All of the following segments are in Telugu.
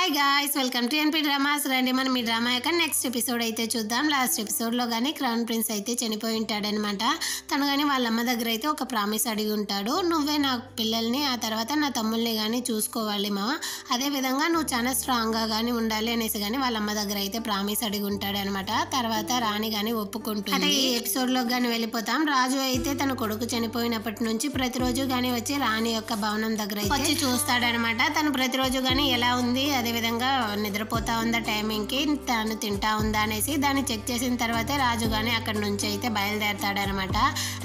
Hi guys, welcome to NP dramas. రండి మనం ఈ డ్రామా యొక్క నెక్స్ట్ ఎపిసోడ్ అయితే చూద్దాం. లాస్ట్ ఎపిసోడ్లో కానీ క్రౌన్ ప్రిన్స్ అయితే చనిపోయి ఉంటాడనమాట. తను కానీ వాళ్ళ అమ్మ దగ్గర అయితే ఒక ప్రామిస్ అడిగి ఉంటాడు. నువ్వే నా పిల్లల్ని, ఆ తర్వాత నా తమ్ముల్ని కానీ చూసుకోవాలి మా, అదేవిధంగా నువ్వు చాలా స్ట్రాంగ్గా కానీ ఉండాలి అనేసి కానీ వాళ్ళ అమ్మ దగ్గర అయితే ప్రామిస్ అడిగి ఉంటాడు అనమాట. తర్వాత రాణి కానీ ఒప్పుకుంటుంది. అంటే ఈ ఎపిసోడ్లో కానీ వెళ్ళిపోతాం. రాజు అయితే తన కొడుకు చనిపోయినప్పటి నుంచి ప్రతిరోజు కానీ వచ్చి రాణి యొక్క భవనం దగ్గర అయితే వచ్చి చూస్తాడనమాట. తను ప్రతిరోజు కానీ ఎలా ఉంది, అదేవిధంగా నిద్రపోతా ఉందా టైమింగ్కి, తను తింటా ఉందా అనేసి దాన్ని చెక్ చేసిన తర్వాతే రాజు కానీ అక్కడ నుంచి అయితే బయలుదేరతాడనమాట.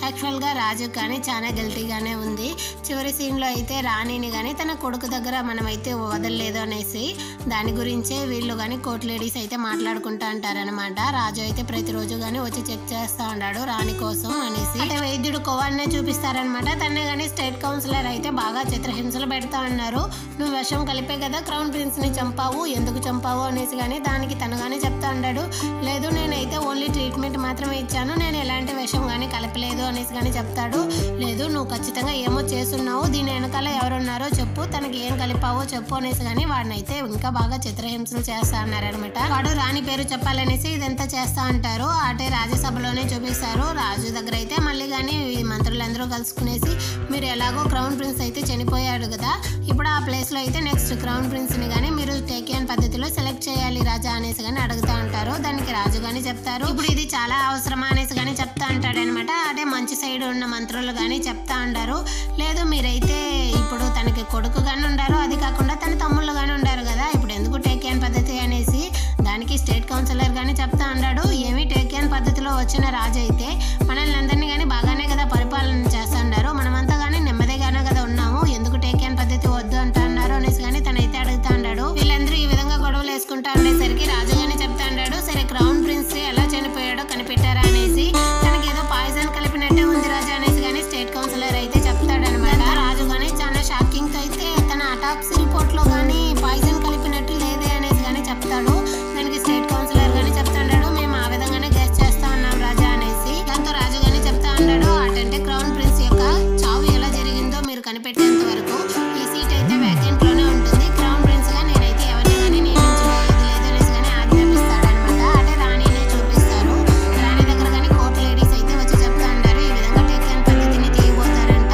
యాక్చువల్గా రాజు కానీ చాలా గిల్టీగానే ఉంది. చివరి సీన్లో అయితే రాణిని కానీ తన కొడుకు దగ్గర మనమైతే వదలలేదు అనేసి దాని గురించే వీళ్ళు కానీ కోర్ట్ లేడీస్ అయితే మాట్లాడుకుంటా అంటారనమాట. రాజు అయితే ప్రతిరోజు కానీ వచ్చి చెక్ చేస్తూ ఉన్నాడు రాణి కోసం అనేసి. అంటే వైద్యుడు కోవాన్నే చూపిస్తారనమాట. తనే కానీ స్టేట్ కౌన్సిలర్ అయితే బాగా చిత్రహింసలు పెడతా ఉన్నారు. నువ్వు విషం కలిపే కదా క్రౌన్ ప్రిన్స్ ని చంపావు, ఎందుకు చంపావు అనేసి కానీ దానికి తను కానీ చెప్తా ఉన్నాడు. లేదు, నేనైతే ఓన్లీ ట్రీట్మెంట్ మాత్రమే ఇచ్చాను, నేను ఎలాంటి విషం కానీ కలపలేదు అనేసి కానీ చెప్తాడు. లేదు, నువ్వు ఖచ్చితంగా ఏమో చేస్తున్నావు, దీని వెనకాల ఎవరున్నారో చెప్పు, తనకి ఏం కలిపావో చెప్పు అనేసి కానీ వాడిని అయితే ఇంకా బాగా చిత్రహింసలు చేస్తా అన్నారనమాట. వాడు రాణి పేరు చెప్పాలనేసి ఇదంతా చేస్తా అంటారు. అటే రాజ్యసభలోనే చూపిస్తారు. రాజు దగ్గర అయితే మళ్ళీ కానీ మంత్రులందరూ కలుసుకునేసి మీరు ఎలాగో క్రౌన్ ప్రిన్స్ అయితే చనిపోయాడు కదా, ఇప్పుడు ఆ ప్లేస్లో అయితే నెక్స్ట్ క్రౌన్ ప్రిన్స్ని కానీ మీరు టేకియన్ పద్ధతిలో సెలెక్ట్ చేయాలి రాజా అనేసి కానీ అడుగుతూ ఉంటారు. దానికి రాజు కానీ చెప్తారు ఇప్పుడు ఇది చాలా అవసరమా అనేసి కానీ చెప్తా అంటాడు అనమాట. అదే మంచి సైడ్ ఉన్న మంత్రులు కానీ చెప్తా ఉంటారు, లేదు మీరైతే ఇప్పుడు తనకి కొడుకు కానీ ఉండారు, అది కాకుండా తన తమ్ముళ్ళు కానీ ఉండారు కదా, ఇప్పుడు ఎందుకు టేకియన్ పద్ధతి అనేసి దానికి స్టేట్ కౌన్సిలర్ కానీ చెప్తా ఉన్నాడు. ఏమి టేకియన్ పద్ధతిలో వచ్చిన రాజు అయితే మనల్ని అందరినీ కానీ బాగానే కదా పరిపాలన చేస్తా ఉన్నారు, మనమంతా కానీ నెమ్మదిగానే కదా ఉన్నాము, ఎందుకు టేకియన్ పద్ధతి వద్దు అంటా అన్నారు అనేసి కానీ తనైతే అడుగుతా ఉన్నాడు. వీళ్ళందరూ ఈ విధంగా గొడవలు వేసుకుంటా ఉండేసరికి రాజు గానే చెప్తా ఉన్నాడు, సరే క్రౌన్ ప్రిన్స్ ఎలా చనిపోయాడో కనిపెట్టారా అనేసి. తనకి ఏదో పాయిజన్ కలిపినట్టే ఉంది రాజు అనేసి కానీ స్టేట్ కౌన్సిలర్ అయితే చెప్తాడనమాట. రాజు గానీ చాలా షాకింగ్ తో అయితే తన అటాక్స్ రిపోర్ట్ లో కానీ పాయిజన్ కలిపినట్టు లేదే అనేసి కానీ చెప్తాడు. దానికి స్టేట్ కౌన్సిలర్ గానీ చెప్తా ఉన్నాడు, మేము ఆ విధంగానే గెస్ చేస్తా ఉన్నాం రాజా అనేసి. దాంతో రాజు గానీ చెప్తా ఉన్నాడు, అంటే క్రౌన్ ప్రిన్స్ యొక్క చావు ఎలా జరిగిందో మీరు కనిపెట్టేంత వరకు ఈ సీట్ అయితే వ్యాకెంట్ లోనే ఉంటుంది, క్రౌన్ ప్రిన్స్ గా నేనైతే ఎవరిని కానీ నియమించలేదు అనేసి కానీ ఆజ్ఞాపిస్తాడనమాట. అంటే రాణినే చూపిస్తారు. రాణి దగ్గర కానీ కోర్టు లేడీస్ అయితే వచ్చి చెప్తా ఉంటారు, ఈ విధంగా టేకియన్ పద్ధతిని తీయబోతారంట,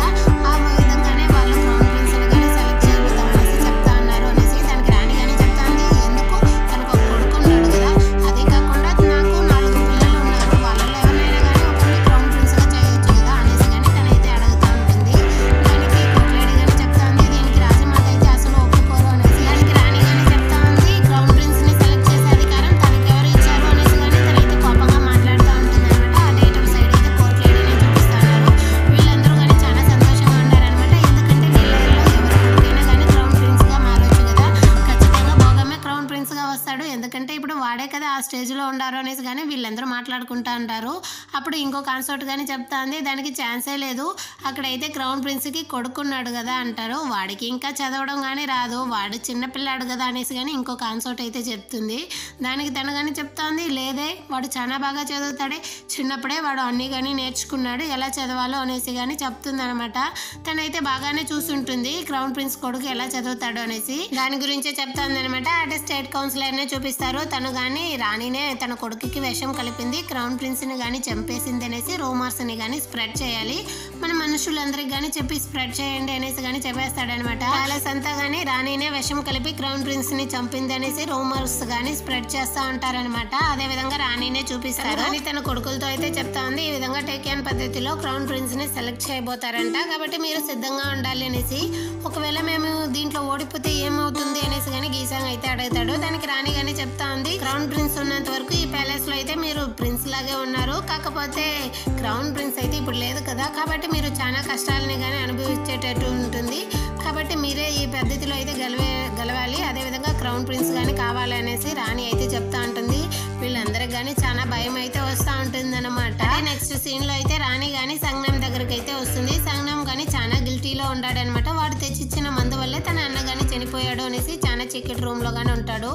ఆ విధంగానే వాళ్ళు క్రౌన్ ప్రిన్స్ ని కానీ సెలెక్ట్ చేయబోతాం అనేసి చెప్తా ఉన్నారు అనేసి. దానికి రాణి కానీ చెప్తా ఉంది, ఎందుకు తనకు ఒక కొడుకు ఉన్నాడు కదా, అదే కాకుండా నాకు 4 పిల్లలు ఉన్నారు, వాళ్ళలో ఎవరైనా కానీ ఒకరిని క్రౌన్ ప్రిన్స్ గా చేయొచ్చు కదా అనేసి కానీ తనైతే అడుగుతూ ఉంటుంది. దానికి కోర్టు లేడీ కానీ చెప్తా ఉంది, దీనికి రాజమాత అయితే అసలు ఒప్పుకోరు అనేసి. దానికి రాణి కానీ చెప్తా ఉంది, క్రౌన్ ప్రిన్స్ ని సెలెక్ట్ చేసే అధికారం తనకి ఎవరు ఇచ్చారు అనేసి కానీ తనైతే కోపంగా మాట్లాడుతూ ఉంటుంది అనమాట. అదే ఇటు సైడ్ అయితే కోర్టు లేడీని చూపిస్తున్నారు. వీళ్ళందరూ కానీ చాలా సంతోషంగా ఉన్నారనమాట. ఎందుకంటే వీళ్ళలో ఎవరి కొడుకైనా కానీ క్రౌన్ ప్రిన్స్ గా మారొచ్చు కదా, ఖచ్చితంగా భోగమే క్రౌన్ ప్రిన్స్ గా వస్తాడు, ఎందుకంటే ఇప్పుడు వాడే కదా ఆ స్టేజ్ లో ఉండారు అనేసి కానీ వీళ్ళందరూ మాట్లాడుకుంటా ఉంటారు. అప్పుడు ఇంకో కాన్సర్ట్ కానీ చెప్తా ఉంది, దానికి ఛాన్సే లేదు, అక్కడైతే క్రౌన్ ప్రిన్స్ కి కొడుకున్నాడు కదా అంటారు, వాడికి ఇంకా చదవడం కానీ రాదు, వాడు చిన్నపిల్లాడు కదా అనేసి కానీ ఇంకో కాన్సర్ట్ అయితే చెప్తుంది. దానికి తను కానీ చెప్తా ఉంది, లేదే వాడు చాలా బాగా చదువుతాడే, చిన్నప్పుడే వాడు అన్నీ కానీ నేర్చుకున్నాడు, ఎలా చదవాలో అనేసి కానీ చెప్తుంది అనమాట. తనైతే బాగానే చూస్తుంటుంది క్రౌన్ ప్రిన్స్ కొడుకు ఎలా చదువుతాడు అనేసి. దాని గురించే చెప్తుంది అనమాట. అంటే స్టేట్ కౌన్సిలర్ నే చూపిస్తారు. తను కానీ రాణినే తన కొడుకుకి విషం కలిపింది, క్రౌన్ ప్రిన్స్ ని కానీ చంపేసింది అనేసి రూమర్స్ ని కానీ స్ప్రెడ్ చేయాలి, మన మనుషులందరికి కానీ చెప్పి స్ప్రెడ్ చేయండి అనేసి కానీ చెప్పేస్తాడనమాట. ప్యాలెస్ అంతా కానీ రాణినే విషం కలిపి క్రౌన్ ప్రిన్స్ ని చంపింది అనేసి రూమర్స్ కానీ స్ప్రెడ్ చేస్తా ఉంటారనమాట. అదే విధంగా రాణినే చూపిస్తారు. రాణి తన కొడుకులతో అయితే చెప్తా ఉంది, ఈ విధంగా టేకియన్ పద్ధతిలో క్రౌన్ ప్రిన్స్ ని సెలెక్ట్ చేయబోతారంట, కాబట్టి మీరు సిద్ధంగా ఉండాలి అనేసి. ఒకవేళ మేము దీంట్లో ఓడిపోతే ఏమవుతుంది అనేసి కానీ గీసాంగ్ అయితే అడుగుతాడు. దానికి రాణి కానీ చెప్తా ఉంది, క్రౌన్ ప్రిన్స్ ఉన్నంత వరకు ఈ ప్యాలెస్ లో అయితే మీరు ప్రిన్స్ లాగే ఉన్నారు, కాకపోతే క్రౌన్ ప్రిన్స్ అయితే ఇప్పుడు లేదు కదా, కాబట్టి మీరు చాలా కష్టాలని కానీ అనుభవించేటట్టు ఉంటుంది, కాబట్టి మీరే ఈ పద్ధతిలో అయితే గెలవాలి, అదేవిధంగా క్రౌన్ ప్రిన్స్ కానీ కావాలి అనేసి రాణి అయితే చెప్తా ఉంటుంది. వీళ్ళందరికి కానీ చాలా భయం అయితే వస్తూ ఉంటుంది అనమాట. నెక్స్ట్ సీన్ లో అయితే రాణి కానీ సంజ్ఞం దగ్గరికి అయితే వస్తుంది. సంజ్ఞం కానీ చాలా గిల్టీలో ఉన్నాడనమాట. వాడు తెచ్చిచ్చిన మందు వల్లే తన అన్న కానీ చనిపోయాడు అనేసి చాలా చీకటి రూమ్లో కానీ ఉంటాడు.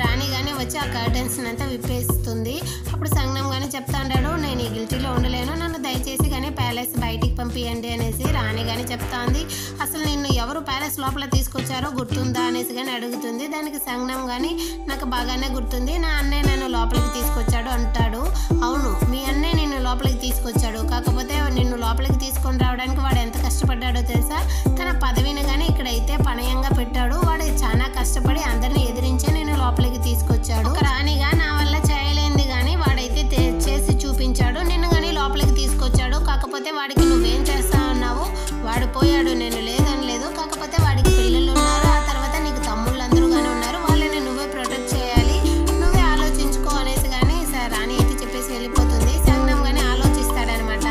రాణి కానీ వచ్చి ఆ కర్టెన్స్ అంతా విప్పేస్తుంది. అప్పుడు సంగం కానీ చెప్తా ఉంటాడు, నేను ఈ గిల్టీలో ఉండలేను, నన్ను దయచేసి కానీ ప్యాలెస్ బయటికి పంపియండి అనేసి. రాణి కానీ చెప్తా ఉంది, అసలు నిన్ను ఎవరు ప్యాలెస్ లోపల తీసుకొచ్చారో గుర్తుందా అనేసి కానీ అడుగుతుంది. దానికి సంగం కానీ నాకు బాగానే గుర్తుంది, నా అన్నయ్య నన్ను లోపలికి తీసుకొచ్చాడు అంటాడు. అవును, మీ అన్నయ్య నిన్ను లోపలికి తీసుకొచ్చాడు, కాకపోతే నిన్ను లోపలికి తీసుకొని రావడానికి వాడు ఎంత కష్టపడ్డాడో తెలుసా? తన పదవిని కానీ ఇక్కడైతే పణయంగా పెట్టాడు. వాడు చాలా కష్టపడి అందరిని ఎదిరించే నేను లోపలికి తీసుకొచ్చాడు. ఒక రాణిగా నా వల్ల చేయలేంది కానీ వాడైతే చేసి చూపించాడు, నిన్ను కానీ లోపలికి తీసుకొచ్చాడు. కాకపోతే వాడికి నువ్వేం చేస్తా ఉన్నావు? వాడు పోయాడు, నేను లేదని లేదు, కాకపోతే వాడికి పిల్లలు ఉన్నారు, ఆ తర్వాత నీకు తమ్ముళ్ళు అందరూ కానీ ఉన్నారు, వాళ్ళని నువ్వే ప్రొటెక్ట్ చేయాలి, నువ్వే ఆలోచించుకో అనేసి కానీ రాణి అయితే చెప్పేసి వెళ్ళిపోతుంది. సంగం కానీ ఆలోచిస్తాడనమాట.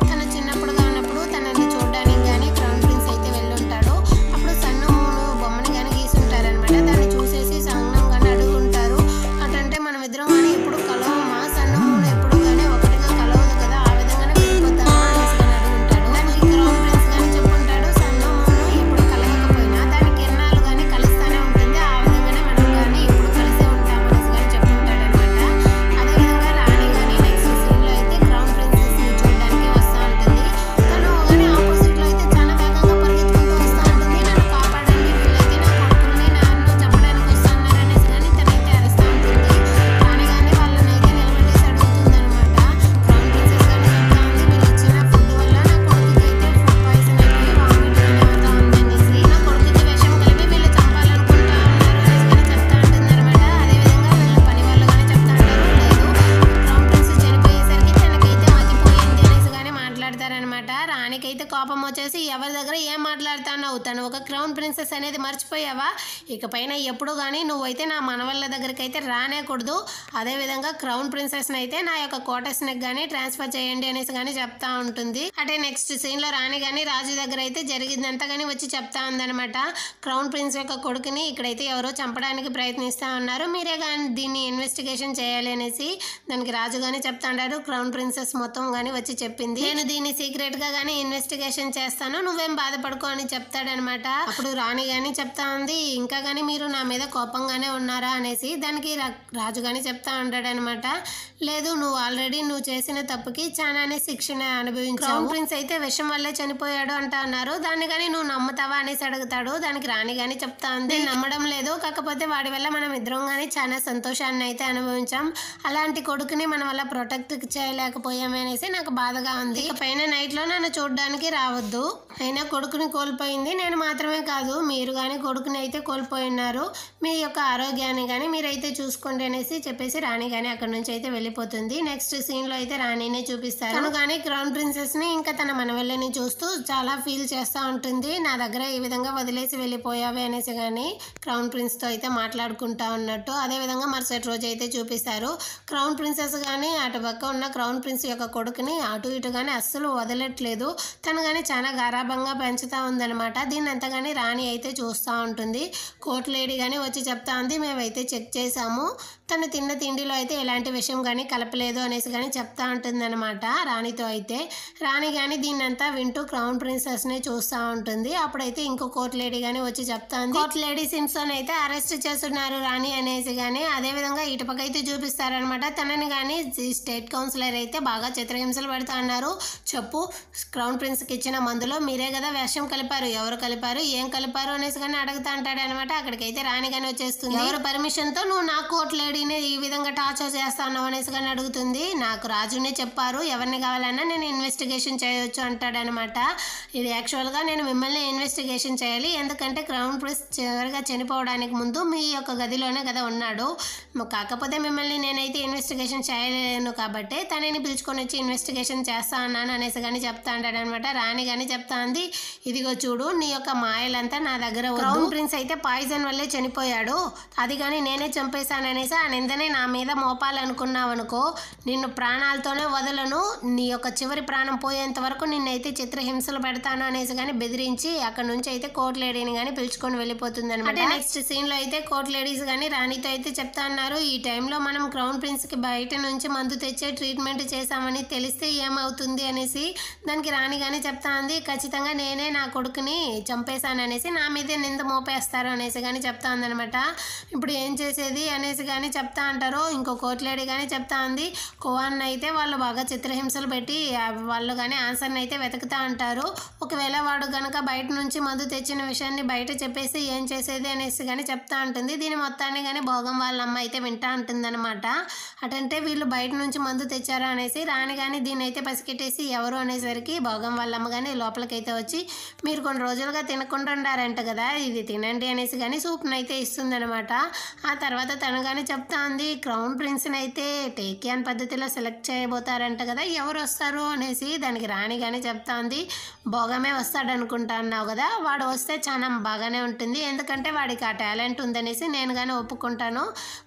తను చిన్నప్పుడుగా ఉన్నప్పుడు తనని చూడడానికి కానీ క్రౌన్ ప్రిన్స్ అయితే వెళ్ళుంటాడు. అప్పుడు సన్ను మూను బొమ్మని కానీ గీసుంటారనమాట. దాన్ని చూసేసి సంగం కానీ అడుగుంటారు, అటంటే మనం ఇద్దరం కానీ ఎప్పుడు కలవమా? సన్ను మూను ఎప్పుడు కానీ ఒకటిగా కలవదు కదా, ఆ విధంగానే వెళ్ళిపోతామా అనేసి కానీ అడుగుంటాడు. దానికి క్రౌన్ ప్రిన్స్ కానీ చెప్పుంటాడు, సన్ను మూను ఎప్పుడు కలవకపోయినా దాని కిరణాలు కానీ కలుస్తానే ఉంటుంది, ఆ విధంగానే మనం కానీ ఎప్పుడు కలిసే ఉంటాం అనేసి కానీ చెప్పుంటాడు అనమాట. అదేవిధంగా రాణి కానీ నెక్స్ట్ సీన్లో అయితే క్రౌన్ ప్రిన్సెస్ ని చూడడానికి వస్తూ ఉంటుంది. తను కానీ ఆపోజిట్లో అయితే చాలా వేగంగా పరిగెత్తుకుంటూ వస్తూ ఉంటుంది. నన్ను కాపాడండి, వీళ్ళైతే నా కొడుకుని నన్ను చంపడానికి వస్తున్నారు అనేసి కానీ తనైతే అరుస్తూ ఉంటుంది. రాణి కానీ వాళ్ళని అయితే నిలబెట్టేసి అడుగుతుంది అనమాట. క్రౌన్ ప్రిన్సెస్ కానీ చెప్తా ఉంది, వీళ్ళు ఇచ్చిన ఫుడ్ వల్ల నా కొడుకుకి అయితే ఫుడ్ పాయిజన్ అయిపోయి వామిట్ కానీ అవుతా ఉందనేసి, నా కొడుకుకి విషం కలిపి వీళ్ళు చంపాలనుకుంటా ఉన్నారు అనేసి కానీ చెప్తా ఉంటుంది అనమాట. అదేవిధంగా వీళ్ళ పని వాళ్ళు కానీ చెప్తా ఉంటారు, లేదు క్రౌన్ ప్రిన్సెస్ చనిపోయేసరికి తనకైతే మతిపోయింది అనేసి కానీ మాట్లాడతారనమాట. రాణికైతే కోపం వచ్చేసి, ఎవరి దగ్గర ఏం మాట్లాడుతున్నావు? తను ఒక క్రౌన్ ప్రిన్సెస్ అనేది మర్చిపోయావా? ఇకపైన ఎప్పుడు కానీ నువ్వైతే నా మనవళ్ళ దగ్గరికి అయితే రానేకూడదు. అదేవిధంగా క్రౌన్ ప్రిన్సెస్ని అయితే నా యొక్క క్వార్టర్స్ని కానీ ట్రాన్స్ఫర్ చేయండి అనేసి కానీ చెప్తా ఉంటుంది. అంటే నెక్స్ట్ సీన్లో రాణి కానీ రాజు దగ్గర అయితే జరిగిందంతా కానీ వచ్చి చెప్తా ఉందనమాట. క్రౌన్ ప్రిన్స్ యొక్క కొడుకుని ఇక్కడైతే ఎవరో చంపడానికి ప్రయత్నిస్తూ ఉన్నారు, మీరే కానీ దీన్ని ఇన్వెస్టిగేషన్ చేయాలి అనేసి. దానికి రాజు కానీ చెప్తా ఉంటారు, క్రౌన్ ప్రిన్సెస్ మొత్తం కానీ వచ్చి చెప్పింది, నేను దీన్ని సీక్రెట్గా కానీ ఇన్వెస్టిగేషన్ చేస్తాను, నువ్వేం బాధపడుకో అని చెప్తాడనమాట. అప్పుడు రాణి కానీ చెప్తా ఉంది, ఇంకా కానీ మీరు నా మీద కోపంగానే ఉన్నారా అనేసి. దానికి రాజు కానీ చెప్తా ఉంటాడనమాట, లేదు నువ్వు ఆల్రెడీ నువ్వు చేసిన తప్పుకి చాలానే శిక్షణ అనుభవించావు. క్రౌన్ ప్రిన్స్ అయితే విషం వల్లే చనిపోయాడు అంటా అన్నారు, దాన్ని కానీ నువ్వు నమ్ముతావా అనేసి అడుగుతాడు. దానికి రాణి కానీ చెప్తా ఉంది, నమ్మడం లేదు, కాకపోతే వాడి వల్ల మనం ఇద్దరం కానీ చాలా సంతోషాన్ని అయితే అనుభవించాం, అలాంటి కొడుకుని మన వల్ల ప్రొటెక్ట్ చేయలేకపోయామే అనేసి నాకు బాధగా ఉంది, ఇకపైన నైట్లో నన్ను చూడడానికి రావద్దు. అయినా కొడుకుని కోల్పోయింది నేను మాత్రమే కాదు, మీరు కానీ కొడుకుని అయితే కోల్పోయినారు, మీ యొక్క ఆరోగ్యాన్ని కానీ మీరైతే చూసుకోండి అనేసి చెప్పేసి రాణి కానీ అక్కడ నుంచి అయితే వెళ్ళిపోతుంది. నెక్స్ట్ సీన్లో అయితే రాణినే చూపిస్తారు. తను కానీ క్రౌన్ ప్రిన్సెస్ని ఇంకా తన మనవళ్ళని చూస్తూ చాలా ఫీల్ చేస్తూ ఉంటుంది, నా దగ్గర ఈ విధంగా వదిలేసి వెళ్ళిపోయావే అనేసి కానీ క్రౌన్ ప్రిన్స్తో అయితే మాట్లాడుకుంటా ఉన్నట్టు. అదేవిధంగా మరుసటి రోజు అయితే చూపిస్తారు. క్రౌన్ ప్రిన్సెస్ కానీ అటు పక్క ఉన్న క్రౌన్ ప్రిన్స్ యొక్క కొడుకుని అటు ఇటు కానీ అస్సలు వదలట్లేదు, తను కానీ చాలా గారాభంగా పెంచుతూ ఉందన్నమాట. దీన్ని అంతా కానీ రాణి అయితే చూస్తూ ఉంటుంది. కోర్టు లేడీ కానీ వచ్చి చెప్తా ఉంది, మేమైతే చెక్ చేసాము, తను తిన్న తిండిలో అయితే ఎలాంటి విషయం కానీ కలపలేదు అనేసి కానీ చెప్తా ఉంటుంది అనమాట రాణితో. అయితే రాణి కానీ దీన్నంతా వింటూ క్రౌన్ ప్రిన్సెస్ని చూస్తూ ఉంటుంది. అప్పుడైతే ఇంకో కోర్టు లేడీ కానీ వచ్చి చెప్తా ఉంది, కోర్టు లేడీ సింప్సన్ అయితే అరెస్ట్ చేస్తున్నారు రాణి అనేసి కానీ. అదేవిధంగా ఇటుపక్క అయితే చూపిస్తారనమాట, తనని కానీ స్టేట్ కౌన్సిలర్ అయితే బాగా చిత్రహింసలు పెడతా అన్నారు, చెప్పు క్రౌన్ ప్రిన్స్కి ఇచ్చిన మందులో మీరే కదా విషం కలిపారు, ఎవరు కలిపారు, ఏం కలిపారు అనేసి కానీ అడుగుతా అంటాడు అనమాట. అక్కడికైతే రాణి కానీ వచ్చేస్తుంది, ఎవరు పర్మిషన్తో నువ్వు నా కోర్టు లేడీని ఈ విధంగా టార్చర్ చేస్తాను అనేసి కానీ అడుగుతుంది. నాకు రాజునే చెప్పారు, ఎవరిని కావాలన్నా నేను ఇన్వెస్టిగేషన్ చేయొచ్చు అంటాడనమాట. ఇది యాక్చువల్గా నేను మిమ్మల్ని ఇన్వెస్టిగేషన్ చేయాలి, ఎందుకంటే క్రౌన్ ప్రిన్స్ చివరిగా చనిపోవడానికి ముందు మీ యొక్క గదిలోనే కదా ఉన్నాడు, కాకపోతే మిమ్మల్ని నేనైతే ఇన్వెస్టిగేషన్ చేయలేను కాబట్టి తనని పిలుచుకొని వచ్చి ఇన్వెస్టిగేషన్ చేస్తా అన్నాను అనేసి కానీ చెప్తా అంటాడనమాట. రాణి కానీ చెప్తా ఉంది, ఇదిగో చూడు నీ యొక్క మాయలంతా నా దగ్గర, క్రౌన్ ప్రిన్స్ అయితే పాయిజన్ వల్లే చనిపోయాడు, అది కానీ నేనే చంపేశాననేసి ఆ నిందనే నా మీద మోపాలనుకున్నావు అనుకో, నిన్ను ప్రాణాలతోనే వదలను, నీ యొక్క చివరి ప్రాణం పోయేంత వరకు నిన్నైతే చిత్రహింసలు పెడతాను అనేసి కానీ బెదిరించి అక్కడ నుంచి అయితే కోర్టు లేడీని కానీ పిలుచుకొని వెళ్ళిపోతుంది అనమాట. నెక్స్ట్ సీన్లో అయితే కోర్టు లేడీస్ కానీ రాణితో అయితే చెప్తా అన్నారు, ఈ టైంలో మనం క్రౌన్ ప్రిన్స్కి బయట నుంచి మందు తెచ్చే ట్రీట్మెంట్ చేశామని తెలిస్తే ఏమవుతుంది అనేసి. దానికి రాణి కానీ చెప్తా ఉంది, ఖచ్చితంగా ఖచ్చితంగా నేనే నా కొడుకుని చంపేశాను అనేసి నా మీదే నింద మోపేస్తారు అనేసి కానీ చెప్తా ఉందనమాట. ఇప్పుడు ఏం చేసేది అనేసి కానీ చెప్తా అంటారు. ఇంకో కోర్టు లేడీ కానీ చెప్తా ఉంది. కువాన్ అయితే వాళ్ళు బాగా చిత్రహింసలు పెట్టి వాళ్ళు కానీ ఆన్సర్ని అయితే వెతుకుతా అంటారు. ఒకవేళ వాడు కనుక బయట నుంచి మందు తెచ్చిన విషయాన్ని బయట చెప్పేసి ఏం చేసేది అనేసి కానీ చెప్తా ఉంటుంది. దీని మొత్తాన్ని కానీ భోగం వాళ్ళ అమ్మ అయితే వింటా ఉంటుందన్నమాట. అటంటే వీళ్ళు బయట నుంచి మందు తెచ్చారా అనేసి రాని కానీ దీన్ని అయితే పసికెట్టేసి ఎవరు అనేసరికి భోగం వాళ్ళమ్మ కానీ లోపలికైతే వచ్చి మీరు కొన్ని రోజులుగా తినకుండా ఉండారంట కదా, ఇది తినండి అనేసి కానీ సూప్ని అయితే ఇస్తుందనమాట. ఆ తర్వాత తను కానీ చెప్తా ఉంది క్రౌన్ ప్రిన్స్ని అయితే టేకియాన్ పద్ధతిలో సెలెక్ట్ చేయబోతారంట కదా, ఎవరు వస్తారు అనేసి. దానికి రాణి కానీ చెప్తా ఉంది భోగమే వస్తాడు అనుకుంటా అన్నావు కదా, వాడు వస్తే చాలా బాగానే ఉంటుంది, ఎందుకంటే వాడికి ఆ టాలెంట్ ఉందనేసి నేను కానీ ఒప్పుకుంటాను,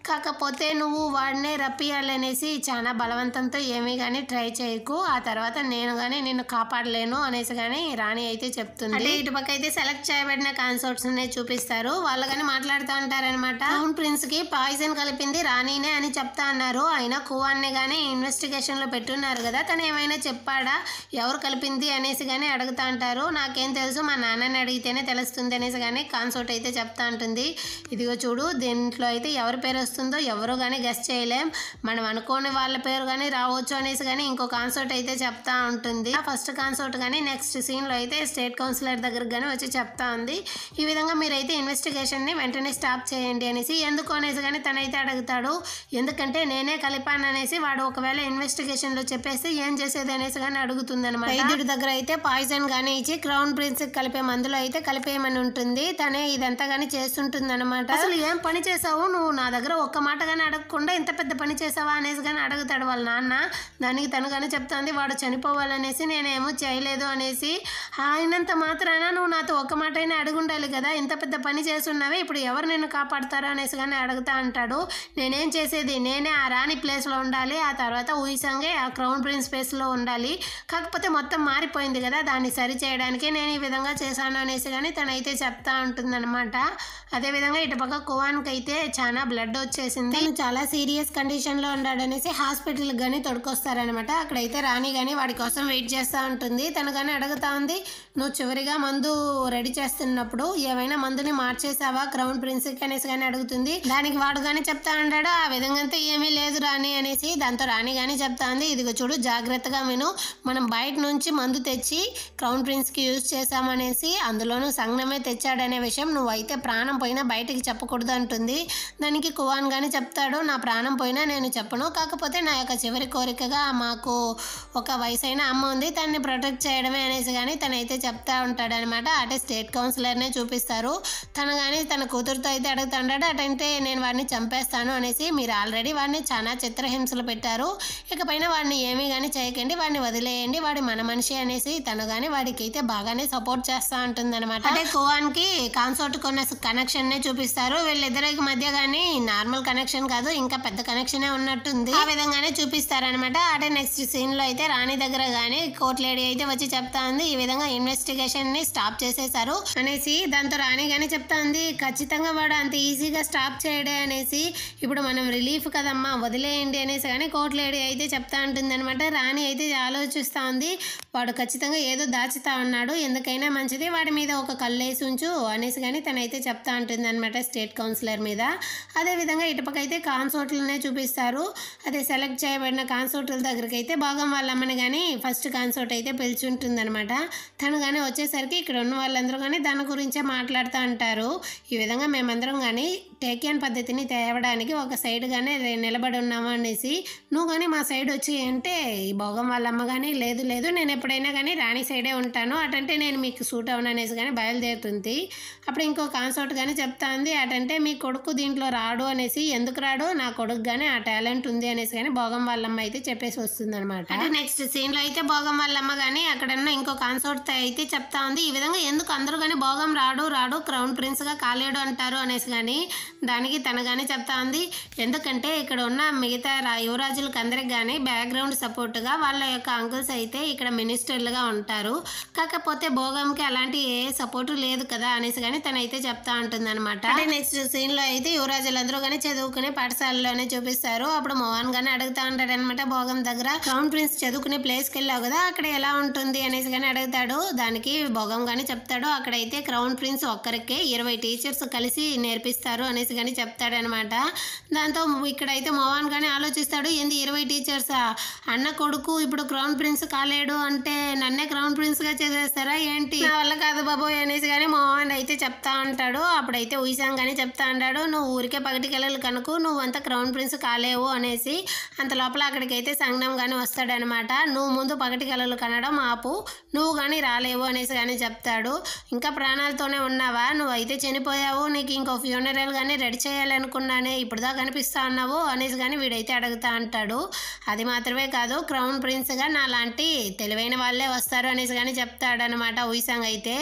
కాకపోతే నువ్వు వాడినే రప్పియాలనేసి చాలా బలవంతంతో ఏమీ కానీ ట్రై చేయకు, ఆ తర్వాత నేను కానీ నిన్ను కాపాడలేను అనేసి కానీ రాణి అయితే చెప్తుంది. అంటే ఇటుపక్క అయితే సెలెక్ట్ చేయబడిన కాన్సర్ట్స్ చూపిస్తారు. వాళ్ళు కానీ మాట్లాడుతూ ఉంటారనమాట. క్రౌన్ ప్రిన్స్ కి పాయిజన్ కలిపింది రాణినే అని చెప్తా అన్నారు. అయినా కువాన్ని కానీ ఇన్వెస్టిగేషన్ లో పెట్టున్నారు కదా, తను ఏమైనా చెప్పాడా ఎవరు కలిపింది అనేసి కానీ అడుగుతా అంటారు. నాకేం తెలుసు, మా నాన్నని అడిగితేనే తెలుస్తుంది అనేసి కానీ కాన్సర్ట్ అయితే చెప్తా ఉంటుంది. ఇదిగో చూడు, దీంట్లో అయితే ఎవరి పేరు వస్తుందో ఎవరు కానీ గెస్ చేయలేం, మనం అనుకోని వాళ్ళ పేరు కానీ రావచ్చు అనేసి కానీ ఇంకో కాన్సర్ట్ అయితే చెప్తా ఉంటుంది. ఫస్ట్ కాన్సర్ట్ కానీ నెక్స్ట్ సీన్ లో అయితే స్టేట్ కౌన్సిలర్ దగ్గరకు కానీ వచ్చి చెప్తా ఉంది. ఈ విధంగా మీరైతే ఇన్వెస్టిగేషన్ ని వెంటనే స్టాప్ చేయండి అనేసి. ఎందుకు అనేసి కానీ తనైతే అడుగుతాడు. ఎందుకంటే నేనే కలిపాను అనేసి వాడు ఒకవేళ ఇన్వెస్టిగేషన్ లో చెప్పేసి ఏం చేసేది అనేసి కానీ అడుగుతుంది అనమాట. వైద్యుడి దగ్గర అయితే పాయిజన్ గానీ ఇచ్చి క్రౌన్ ప్రిన్స్ కలిపే మందులో అయితే కలిపేయమని ఉంటుంది. తనే ఇదంతా కానీ చేస్తుంటుంది అనమాట. అసలు ఏం పని చేసావు నువ్వు, నా దగ్గర ఒక్క మాట కానీ అడగకుండా ఇంత పెద్ద పని చేసావా అనేసి కానీ అడుగుతాడు వాళ్ళ నాన్న. దానికి తను కానీ చెప్తుంది వాడు చనిపోవాలనేసి నేనేమో చేయలేదు అనేసి. ఆయనంత మాత్రాన నువ్వు నాతో ఒక్క మాట అయినా అడుగుండాలి కదా, ఇంత పెద్ద పని చేస్తున్నావే, ఇప్పుడు ఎవరు నిన్ను కాపాడుతారో అనేసి కానీ అడుగుతా అంటాడు. నేనేం చేసేది, నేనే ఆ రాణి ప్లేస్లో ఉండాలి, ఆ తర్వాత ఊయిసంగే ఆ క్రౌన్ ప్రిన్స్ ప్లేస్లో ఉండాలి, కాకపోతే మొత్తం మారిపోయింది కదా, దాన్ని సరి చేయడానికి నేను ఈ విధంగా చేశాను అనేసి కానీ తనైతే చెప్తా ఉంటుందన్నమాట. అదేవిధంగా ఇటుపక్క కువాన్కి అయితే చాలా బ్లడ్ వచ్చేసింది, తను చాలా సీరియస్ కండిషన్లో ఉన్నాడనేసి హాస్పిటల్కి కానీ తొడుకొస్తారనమాట. అక్కడైతే రాణి కానీ వాడి కోసం వెయిట్ చేస్తూ ఉంటుంది. తను కానీ అడుగుతా ఉంది నువ్వు చివరిగా మందు రెడీ చేస్తున్నప్పుడు ఏమైనా మందుని మార్చేసావా క్రౌన్ ప్రిన్స్కి అనేసి కానీ అడుగుతుంది. దానికి వాడు కానీ చెప్తా ఉంటాడు ఆ విధంగా అంతా ఏమీ లేదు రాణి అనేసి. దాంతో రాణి కానీ చెప్తా ఉంది ఇదిగో చూడు జాగ్రత్తగా విను, మనం బయట నుంచి మందు తెచ్చి క్రౌన్ ప్రిన్స్కి యూజ్ చేసామనేసి, అందులోనూ సంజ్ఞమే తెచ్చాడనే విషయం నువ్వైతే ప్రాణం పోయినా బయటికి చెప్పకూడదు అంటుంది. దానికి కువాన్ కానీ చెప్తాడు నా ప్రాణం పోయినా నేను చెప్పను, కాకపోతే నా యొక్క చివరి కోరికగా మాకు ఒక వయసైన అమ్మ ఉంది, తనని ప్రొటెక్ట్ చేయడమే అనేసి కానీ తనైతే చెప్తా ఉంటాడనమాట. అటే స్టేట్ కౌన్సిలర్నే చూపిస్తారు. తను కానీ తన కూతురుతో అయితే అడుగుతాడు అటంటే నేను వాడిని చంపేస్తాను అనేసి. మీరు ఆల్రెడీ వాడిని చాలా చిత్రహింసలు పెట్టారు, ఇకపైన వాడిని ఏమీ కానీ చేయకండి, వాడిని వదిలేయండి, వాడి మన మనిషి అనేసి తను కానీ వాడికి అయితే బాగానే సపోర్ట్ చేస్తూ ఉంటుంది అనమాట. అంటే కువాన్కి కాన్సర్ట్ కొన్న కనెక్షన్నే చూపిస్తారు. వీళ్ళిద్దరికి మధ్య కానీ నార్మల్ కనెక్షన్ కాదు, ఇంకా పెద్ద కనెక్షనే ఉన్నట్టుంది, ఆ విధంగానే చూపిస్తారనమాట. అంటే నెక్స్ట్ సీన్ లో అయితే రాణి దగ్గర కానీ కోర్ట్ లేడీ అయితే వచ్చి చెప్తా ఉంది ఈ విధంగా ఇన్వెస్టిగేషన్ ని స్టాప్ చేసేసారు అనేసి. దాంతో రాణి కానీ చెప్తా ఉంది ఖచ్చితంగా వాడు అంత ఈజీగా స్టాప్ చేయడే అనేసి, ఇప్పుడు మనం రిలీఫ్ కదమ్మా వదిలేయండి అనేసి కానీ కోర్ట్ లేడీ అయితే చెప్తా ఉంటుంది అనమాట. రాణి అయితే ఆలోచిస్తూ ఉంది వాడు ఖచ్చితంగా ఏదో దాచుతా ఉన్నాడు, ఎందుకైనా మంచిది వాడి మీద ఒక కళ్ళేసి ఉంచు అనేసి కానీ తనైతే చెప్తా ఉంటుంది అనమాట స్టేట్ కౌన్సిలర్ మీద. అదేవిధంగా ఇటుపక్క అయితే కాన్సర్ట్లనే చూపిస్తారు. అదే సెలెక్ట్ చేయబడిన కాన్సర్ట్ల దగ్గరికి అయితే భోగం వాళ్ళ అమ్మని కానీ ఫస్ట్ కాన్సర్ట్ అయితే పిలుచుంటుంది అనమాట. తను కానీ వచ్చేసరికి ఇక్కడ ఉన్న వాళ్ళందరూ కానీ దాని గురించే మాట్లాడుతూ అంటారు. ఈ విధంగా మేమందరం కానీ టేకియాన్ పద్ధతిని తేవడానికి ఒక సైడ్గానే నిలబడి ఉన్నాము అనేసి, నువ్వు కానీ మా సైడ్ వచ్చి అంటే ఈ భోగం వాళ్ళ అమ్మ కానీ లేదు లేదు నేను ఎప్పుడైనా కానీ రాణి సైడే ఉంటాను, అటంటే నేను మీకు సూట్ అవును అనేసి కానీ బయలుదేరుతుంది. అప్పుడు ఇంకో కాన్సర్ట్ కానీ చెప్తా ఉంది అటంటే మీ కొడుకు దీంట్లో రాడు అనేసి. ఎందుకు రాడు, నా కొడుకు కానీ ఆ టాలెంట్ ఉంది అనేసి కానీ భోగం వాళ్ళమ్మ అయితే చెప్పేసి వస్తుంది అనమాట. అంటే నెక్స్ట్ సీన్లో అయితే భోగం వాళ్ళమ్మ కానీ అక్కడన్న ఇంకో కాన్సర్ట్ అయితే చెప్తా ఉంది ఈ విధంగా ఎందుకు అందరూ కానీ భోగం రాడు రాడు క్రౌన్ ప్రిన్స్గా కాలేడు అంటారు అనేసి కానీ. దానికి తను కానీ చెప్తా ఉంది ఎందుకంటే ఇక్కడ ఉన్న మిగతా యువరాజులకు అందరికి కానీ బ్యాక్గ్రౌండ్ సపోర్ట్గా వాళ్ళ యొక్క అంకుల్స్ అయితే ఇక్కడ మినిస్టర్లుగా ఉంటారు, కాకపోతే భోగంకి అలాంటి ఏ సపోర్టు లేదు కదా అనేసి కానీ తనైతే చెప్తా ఉంటుంది అనమాట. అంటే నెక్స్ట్ సీన్లో అయితే యువరాజులందరూ కానీ చదువుకునే పాఠశాలలోనే చూపిస్తారు. అప్పుడు మోహన్ గానీ అడుగుతా ఉంటాడు అనమాట భోగం దగ్గర, క్రౌన్ ప్రిన్స్ చదువుకునే ప్లేస్కి వెళ్ళావు కదా అక్కడ ఎలా ఉంటుంది అనేసి కానీ అడుగుతా అడుగుతాడు. దానికి భోగం కానీ చెప్తాడు అక్కడైతే క్రౌన్ ప్రిన్స్ ఒక్కరికే 20 టీచర్స్ కలిసి నేర్పిస్తారు అనేసి కానీ చెప్తాడనమాట. దాంతో ఇక్కడైతే మోహన్ కానీ ఆలోచిస్తాడు, ఏంది 20 టీచర్సా, అన్న కొడుకు ఇప్పుడు క్రౌన్ ప్రిన్స్ కాలేడు అంటే నన్నే క్రౌన్ ప్రిన్స్గా చేసేస్తారా ఏంటి, నా వల్ల కాదు బాబోయ్ అనేసి కానీ మోహన్ అయితే చెప్తా ఉంటాడు. అప్పుడైతే ఉయిసాంగ్ కానీ చెప్తా ఉంటాడు, నువ్వు ఊరికే పగటికెళ్ళలు కనుక నువ్వంతా క్రౌన్ ప్రిన్స్ కాలేవు అనేసి. అంత లోపల అక్కడికైతే సంజ్ఞం కానీ వస్తాడనమాట. నువ్వు ముందు పగటికెళ్ళలు కనడం ఆపు, నువ్వు కానీ రాలేవు అనేసి కానీ చెప్తాడు. ఇంకా ప్రాణాలతోనే ఉన్నావా, నువ్వైతే చనిపోయావు, నీకు ఇంకో ఫ్యూనరల్ కానీ రెడీ చేయాలనుకున్నానే, ఇప్పుడుదా కనిపిస్తా అన్నావు అనేసి కానీ వీడైతే అడుగుతా అంటాడు. అది మాత్రమే కాదు, క్రౌన్ ప్రిన్స్గా నాలాంటి తెలివైన వాళ్ళే వస్తారు అనేసి కానీ చెప్తాడనమాట ఉయిసాంగ్ అయితే.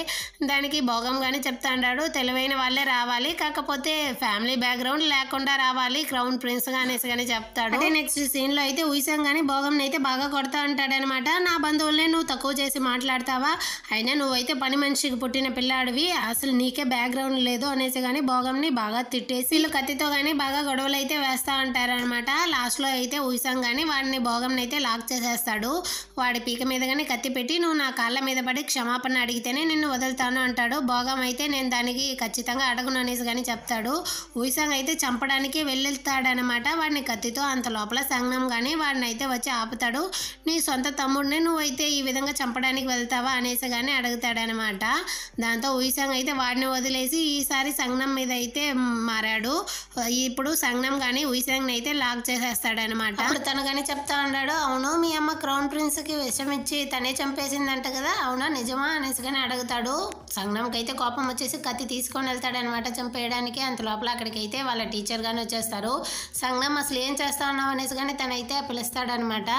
దానికి భోగం కానీ చెప్తా అంటాడు, తెలివైన వాళ్ళే రావాలి, కాకపోతే ఫ్యామిలీ బ్యాక్గ్రౌండ్ లేకుండా రావాలి క్రౌన్ ప్రిన్స్గా అనేసి కానీ చెప్తాడు. అంటే నెక్స్ట్ సీన్లో అయితే ఉయిసాంగ్ కానీ భోగంని అయితే బాగా కొడతా అంటాడనమాట. నా బంధువుల్నే నువ్వు తక్కువ చేసి మాట్లాడతావా, అయినా నువ్వైతే పని మనిషికి పుట్టిన పిల్లాడివి, అసలు నీకే బ్యాక్గ్రౌండ్ లేదు అనేసి కానీ భోగంని బాగా తిట్టేసి వీళ్ళు కత్తితో కానీ బాగా గొడవలు అయితే వేస్తూ ఉంటారనమాట. లాస్ట్లో అయితే ఉయిసాంగ్ కానీ వాడిని భోగంని అయితే లాక్ చేసేస్తాడు. వాడి పీక మీద కానీ కత్తి పెట్టి నువ్వు నా కాళ్ళ మీద పడి క్షమాపణ అడిగితేనే నిన్ను వదులుతాను అంటాడు. భోగం అయితే నేను దానికి ఖచ్చితంగా అడగను అనేసి కానీ చెప్తాడు. ఉయిసాంగ్ అయితే చంపడానికి వెళ్తాడనమాట వాడిని కత్తితో. అంత లోపల సంజ్ఞం కానీ వాడిని అయితే వచ్చి ఆపుతాడు. నీ సొంత తమ్ముడిని నువ్వైతే ఈ విధంగా చంపడానికి వెళ్తావా అనేసి కానీ అడుగుతాడనమాట. దాంతో ఉయిసాంగ్ అయితే వాడిని వదిలేసి ఈసారి సంజ్ఞం మీద అయితే మారాడు. ఇప్పుడు సంజ్ఞం కానీ ఉయిసాంగ్ని అయితే లాక్ చేసేస్తాడనమాట. అప్పుడు తను కానీ చెప్తా ఉన్నాడు, అవును మీ అమ్మ క్రౌన్ ప్రిన్స్కి విషం ఇచ్చి తనే చంపేసిందంట కదా, అవునా నిజమా అనేసి కానీ అడుగుతాడు. సంజ్ఞంకి అయితే కోపం వచ్చేసి కత్తి తీసుకొని వెళ్తాడనమాట చంపేయడానికి. అంత లోపల అక్కడికైతే వాళ్ళ టీచర్ కానీ వచ్చేస్తారు. సంజ్ఞం అసలు ఏం చేస్తా ఉన్నావు అనేసి కానీ తనైతే పిలుస్తాడనమాట.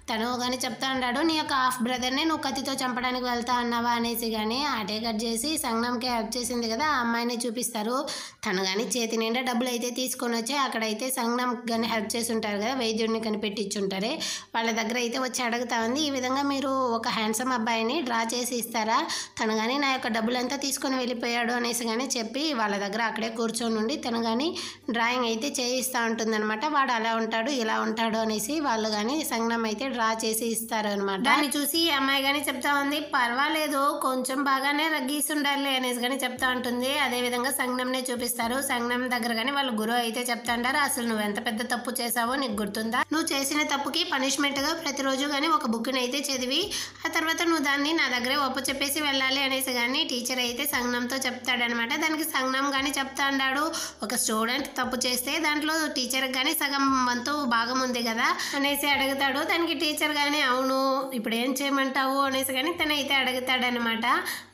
తను కానీ చెప్తా ఉన్నాడు, నీ యొక్క హాఫ్ బ్రదర్ని నువ్వు కత్తితో చంపడానికి వెళ్తా అన్నావా అనేసి కానీ ఆటే కట్ చేసి సంజ్ఞంకి హెల్ప్ చేసింది కదా ఆ అమ్మాయిని చూపిస్తారు. తను కానీ చేతి నిండా డబ్బులు అయితే తీసుకొని వచ్చి అక్కడైతే సంజ్ఞంకి కానీ హెల్ప్ చేసి ఉంటారు కదా, వైద్యుడిని కనిపెట్టించుంటారే, వాళ్ళ దగ్గర అయితే వచ్చి అడుగుతా ఉంది, ఈ విధంగా మీరు ఒక హ్యాండ్సమ్ అబ్బాయిని డ్రా చేసి ఇస్తారా, తను కానీ నా యొక్క డబ్బులంతా తీసుకొని వెళ్ళిపోయాడు అనేసి కానీ చెప్పి వాళ్ళ దగ్గర అక్కడే కూర్చొని ఉండి తను కానీ డ్రాయింగ్ అయితే చేయిస్తూ ఉంటుందన్నమాట. వాడు అలా ఉంటాడు ఇలా ఉంటాడు అనేసి వాళ్ళు కానీ సంజ్ఞం అయితే డ్రా చేసి ఇస్తారు అనమాట. దాన్ని చూసి ఈ అమ్మాయి కానీ చెప్తా ఉంది, పర్వాలేదు కొంచెం బాగానే గీస్తుండాలి అనేసి కానీ చెప్తా ఉంటుంది. అదేవిధంగా సంజ్ఞంనే చూపిస్తారు. సంజ్ఞం దగ్గర కానీ వాళ్ళ గురువు అయితే చెప్తా ఉంటారు, అసలు నువ్వు ఎంత పెద్ద తప్పు చేసావో నీకు గుర్తుందా, నువ్వు చేసిన తప్పుకి పనిష్మెంట్గా ప్రతిరోజు కానీ ఒక బుక్ని అయితే చదివి ఆ తర్వాత నువ్వు దాన్ని నా దగ్గరే ఒప్పు చెప్పేసి వెళ్ళాలి అనేసి కానీ టీచర్ అయితే సంజ్ఞంతో చెప్తాడనమాట. దానికి సంజ్ఞం కానీ చెప్తా అన్నాడు, ఒక స్టూడెంట్ తప్పు చేస్తే దాంట్లో టీచర్కి కానీ సగం వంతు భాగం ఉంది కదా అనేసి అడుగుతాడు. దానికి టీచర్ కానీ అవును ఇప్పుడు ఏం చేయమంటావు అనేసి కానీ తనైతే అడుగుతాడనమాట.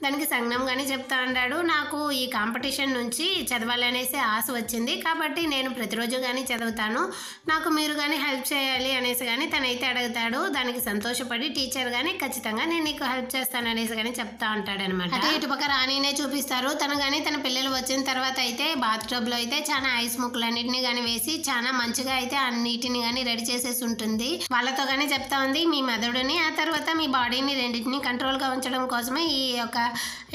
దానికి సంజ్ఞం కానీ చెప్తా అన్నాడు, నాకు ఈ కాంపిటీషన్ నుంచి చదవాలనేసి ఆశ వచ్చింది కాబట్టి నేను ప్రతిరోజు కానీ చదువుతాను, నాకు మీరు కానీ హెల్ప్ చేయాలి అనేసి కానీ తనైతే అడుగుతాడు. దానికి సంతోషపడి టీచర్ కానీ ఖచ్చితంగా నేను నీకు హెల్ప్ చేస్తాను అనేసి కానీ చెప్తా ఉంటాడనమాట. అదే ఇటుపక్క రాణినే చూపిస్తారు. తను కానీ తన పిల్లలు వచ్చిన తర్వాత అయితే బాత్టబ్లో అయితే చాలా ఐస్ ముక్కలన్నింటినీ కానీ వేసి చాలా మంచిగా అయితే అన్నిటిని కానీ రెడీ చేసేసి ఉంటుంది. వాళ్ళతో కానీ చెప్తా ఉంది, మీ మెదడుని ఆ తర్వాత మీ బాడీని రెండింటిని కంట్రోల్గా ఉంచడం కోసమే ఈ యొక్క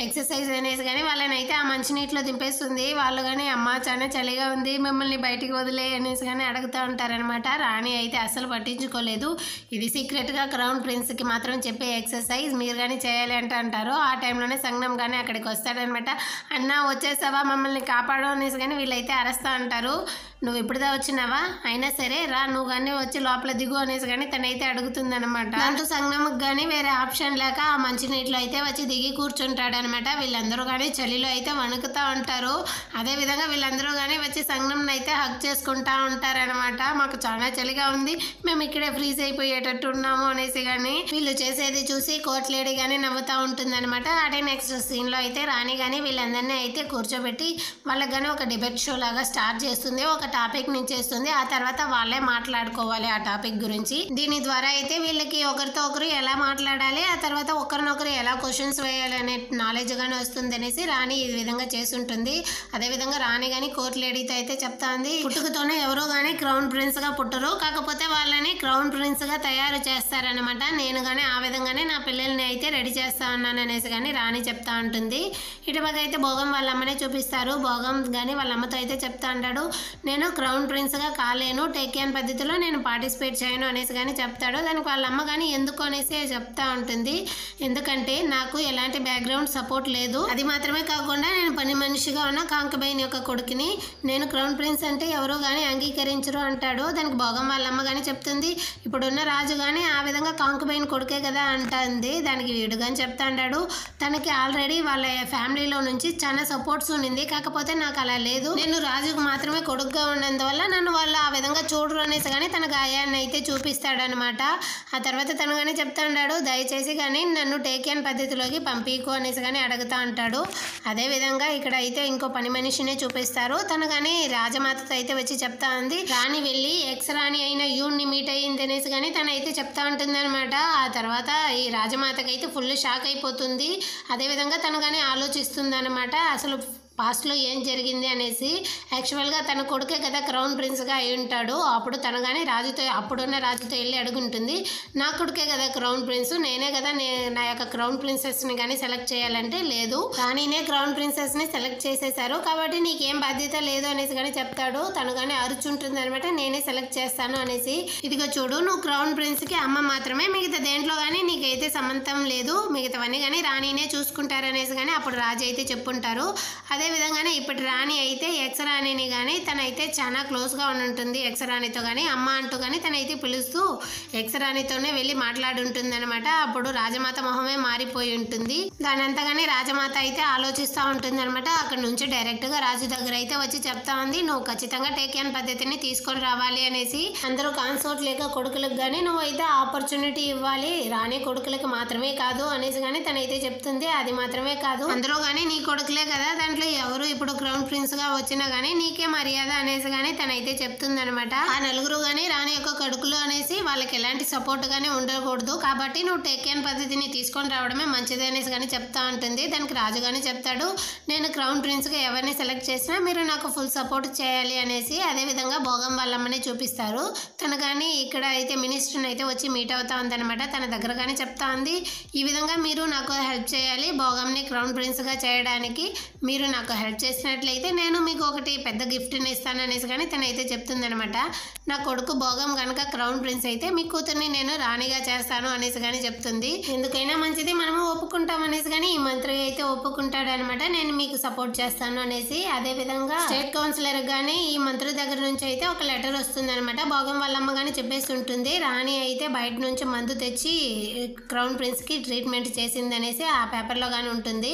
ఎక్సర్సైజ్ అనేసి కానీ వాళ్ళని అయితే ఆ మంచినీటిలో దింపేస్తుంది. వాళ్ళు కానీ అమ్మ చాలా చలిగా ఉంది మిమ్మల్ని బయటికి వదిలే అనేసి కానీ అడుగుతూ ఉంటారనమాట. రాణి అయితే అస్సలు పట్టించుకోలేదు. ఇది సీక్రెట్గా క్రౌన్ ప్రిన్స్కి మాత్రం చెప్పే ఎక్సర్సైజ్, మీరు కానీ చేయాలి అంటే అంటారు. ఆ టైంలోనే సంజ్ఞం కానీ అక్కడికి వస్తాడనమాట. అన్న వచ్చేసావా మమ్మల్ని కాపాడు అనేసి కానీ వీళ్ళైతే అరుస్తూ అంటారు. నువ్వు ఇప్పుడుదా వచ్చినావా, అయినా సరే రా నువ్వు కానీ వచ్చి లోపల దిగు అనేసి కానీ తనైతే అడుగుతుందనమాట. దాంతో సంజ్ఞంకి కానీ వేరే ఆప్షన్ లేక ఆ మంచినీటిలో అయితే వచ్చి దిగి కూర్చుంటాడనమాట. వీళ్ళందరూ కానీ చలిలో అయితే వణుకుతూ ఉంటారు. అదేవిధంగా వీళ్ళందరూ కానీ వచ్చి సంజ్ఞంని అయితే హగ్ చేసుకుంటా ఉంటారనమాట. మాకు చాలా చలిగా ఉంది, మేము ఇక్కడే ఫ్రీజ్ అయిపోయేటట్టు ఉన్నాము అనేసి కానీ వీళ్ళు చేసేది చూసి కోర్ట్ లేడీ కానీ నవ్వుతూ ఉంటుందన్నమాట. అదే నెక్స్ట్ సీన్లో అయితే రాణి కానీ వీళ్ళందరినీ అయితే కూర్చోబెట్టి వాళ్ళకి కానీ ఒక డిబేట్ షో లాగా స్టార్ట్ చేస్తుంది. ఒక టాపిక్ నుంచి చేస్తుంది. ఆ తర్వాత వాళ్ళే మాట్లాడుకోవాలి ఆ టాపిక్ గురించి. దీని ద్వారా అయితే వీళ్ళకి ఒకరితో ఒకరు ఎలా మాట్లాడాలి, ఆ తర్వాత ఒకరినొకరు ఎలా క్వశ్చన్స్ వేయాలి అనే నాలెడ్జ్ గానీ వస్తుంది అనేసి రాణి ఈ విధంగా చేస్తుంటుంది. అదేవిధంగా రాణి కానీ కోర్ట్ లేడీతో అయితే చెప్తా ఉంది, పుట్టుకతోనే ఎవరో కానీ క్రౌన్ ప్రిన్స్ గా పుట్టరు, కాకపోతే వాళ్ళని క్రౌన్ ప్రిన్స్ గా తయారు చేస్తారనమాట. నేను కానీ ఆ విధంగానే నా పిల్లల్ని అయితే రెడీ చేస్తా ఉన్నాను అనేసి కానీ రాణి చెప్తా ఉంటుంది. ఇటుపక్క అయితే భోగం వాళ్ళ అమ్మనే చూపిస్తారు. భోగం కానీ వాళ్ళ అమ్మతో అయితే చెప్తా అంటాడు, నేను నేను క్రౌన్ ప్రిన్స్గా కాలేను, టేకియన్ పద్ధతిలో నేను పార్టిసిపేట్ చేయను అనేసి కానీ చెప్తాడు. దానికి వాళ్ళ అమ్మ కానీ ఎందుకు అనేసి చెప్తా ఉంటుంది. ఎందుకంటే నాకు ఎలాంటి బ్యాక్గ్రౌండ్ సపోర్ట్ లేదు, అది మాత్రమే కాకుండా నేను పని మనిషిగా ఉన్న కాంకబైన్ యొక్క కొడుకుని, నేను క్రౌన్ ప్రిన్స్ అంటే ఎవరో కానీ అంగీకరించరు అంటాడు. దానికి భోగం వాళ్ళ అమ్మ కానీ చెప్తుంది, ఇప్పుడున్న రాజు కానీ ఆ విధంగా కాంకబైన్ కొడుకే కదా అంటుంది. దానికి వీడు కానీ చెప్తా అంటాడు, తనకి ఆల్రెడీ వాళ్ళ ఫ్యామిలీలో నుంచి చాలా సపోర్ట్స్ ఉండింది, కాకపోతే నాకు అలా లేదు, నేను రాజుకు మాత్రమే కొడుకుగా ఉన్నందువల్ల నన్ను వాళ్ళు ఆ విధంగా చూడరు అనేసి కానీ తన గాయాన్ని అయితే చూపిస్తాడనమాట. ఆ తర్వాత తను కానీ చెప్తా ఉంటాడు, దయచేసి కానీ నన్ను టేకియన్ పద్ధతిలోకి పంపీకు అనేసి కానీ అడుగుతా అంటాడు. అదేవిధంగా ఇక్కడ అయితే ఇంకో పని మనిషినే చూపిస్తారు. తను కానీ రాజమాతతో అయితే వచ్చి చెప్తా ఉంది, రాణి వెళ్ళి ఎక్స్ రాణి అయిన యూన్ని మీట్ అయ్యింది అనేసి కానీ తనైతే చెప్తా ఉంటుంది అనమాట. ఆ తర్వాత ఈ రాజమాతకి అయితే ఫుల్ షాక్ అయిపోతుంది. అదేవిధంగా తను కానీ ఆలోచిస్తుంది అనమాట, అసలు పాస్ట్లో ఏం జరిగింది అనేసి. యాక్చువల్గా తన కొడుకే కదా క్రౌన్ ప్రిన్స్గా అయి ఉంటాడు. అప్పుడు తను కానీ రాజుతో, అప్పుడున్న రాజుతో వెళ్ళి అడుగుంటుంది, నా కొడుకే కదా క్రౌన్ ప్రిన్స్, నేనే కదా నా యొక్క క్రౌన్ ప్రిన్సెస్ని కానీ సెలెక్ట్ చేయాలంటే లేదు, రాణినే క్రౌన్ ప్రిన్సెస్ని సెలెక్ట్ చేసేసారు కాబట్టి నీకేం బాధ్యత లేదు అనేసి కానీ చెప్తాడు. తను కానీ అరుచుంటుంది అనమాట, నేనే సెలెక్ట్ చేస్తాను అనేసి. ఇదిగో చూడు, నువ్వు క్రౌన్ ప్రిన్స్కి అమ్మ మాత్రమే, మిగతా దేంట్లో కానీ నీకైతే సంబంధం లేదు, మిగతావన్నీ కానీ రాణినే చూసుకుంటారు అనేసి కానీ అప్పుడు రాజు అయితే చెప్పుంటారు. అదేవిధంగానే ఇప్పటి రాణి అయితే ఎక్స్ రాణిని కానీ తనైతే చాలా క్లోజ్గా ఉంటుంది ఎక్స్ రాణితో కానీ, అమ్మ అంటూ కానీ తనైతే పిలుస్తూ ఎక్స్ రాణితోనే వెళ్ళి మాట్లాడుంటుంది అనమాట. అప్పుడు రాజమాత మొహమే మారిపోయి ఉంటుంది. దాని అంతగానే రాజమాత అయితే ఆలోచిస్తూ ఉంటుంది అనమాట. అక్కడ నుంచి డైరెక్ట్గా రాజు దగ్గర అయితే వచ్చి చెప్తా ఉంది, నువ్వు ఖచ్చితంగా టేకియన్ పద్ధతిని తీసుకొని రావాలి అనేసి, అందరూ కాన్సోర్ట్ లేక కొడుకులకు కానీ నువ్వు అయితే ఆపర్చునిటీ ఇవ్వాలి, రాణి కొడుకులకు మాత్రమే కాదు అనేసి కానీ తనైతే చెప్తుంది. అది మాత్రమే కాదు, అందులో కానీ నీ కొడుకులే కదా, దాంట్లో ఎవరు ఇప్పుడు క్రౌన్ ప్రిన్స్ గా వచ్చినా గానీ నీకే మర్యాద అనేసి గానీ తనైతే చెప్తుంది అనమాట. ఆ నలుగురు గానీ రాణి యొక్క కొడుకులు అనేసి వాళ్ళకి ఎలాంటి సపోర్ట్ గానీ ఉండకూడదు, కాబట్టి నువ్వు టేకియన్ పద్ధతిని తీసుకొని రావడమే మంచిది అనేసి కానీ చెప్తా ఉంటుంది. దానికి రాజు గానీ చెప్తాడు, నేను క్రౌన్ ప్రిన్స్ గా ఎవరిని సెలెక్ట్ చేసినా మీరు నాకు ఫుల్ సపోర్ట్ చేయాలి అనేసి. అదే విధంగా భోగం వాళ్ళమ్మనే చూపిస్తారు. తను కానీ ఇక్కడ అయితే మినిస్టర్ని అయితే వచ్చి మీట్ అవుతా ఉందన్నమాట. తన దగ్గర కానీ చెప్తా ఉంది, ఈ విధంగా మీరు నాకు హెల్ప్ చేయాలి, భోగంని క్రౌన్ ప్రిన్స్ గా చేయడానికి మీరు నాకు హెల్ప్ చేసినట్లయితే నేను మీకు ఒకటి పెద్ద గిఫ్ట్ని ఇస్తాను అనేసి కానీ తనైతే చెప్తుందనమాట. నా కొడుకు భోగం కనుక క్రౌన్ ప్రిన్స్ అయితే మీ కూతుర్ని నేను రాణిగా చేస్తాను అనేసి కానీ చెప్తుంది. ఎందుకైనా మంచిది, మనము ఒప్పుకుంటాం అనేసి కానీ ఈ మంత్రి అయితే ఒప్పుకుంటాడు అనమాట, నేను మీకు సపోర్ట్ చేస్తాను అనేసి. అదే విధంగా స్టేట్ కౌన్సిలర్ గానీ ఈ మంత్రి దగ్గర నుంచి అయితే ఒక లెటర్ వస్తుంది అనమాట. భోగం వాళ్ళమ్మ కానీ చెప్పేసి ఉంటుంది, రాణి అయితే బయట నుంచి మందు తెచ్చి క్రౌన్ ప్రిన్స్ కి ట్రీట్మెంట్ చేసింది అనేసి ఆ పేపర్లో కానీ ఉంటుంది.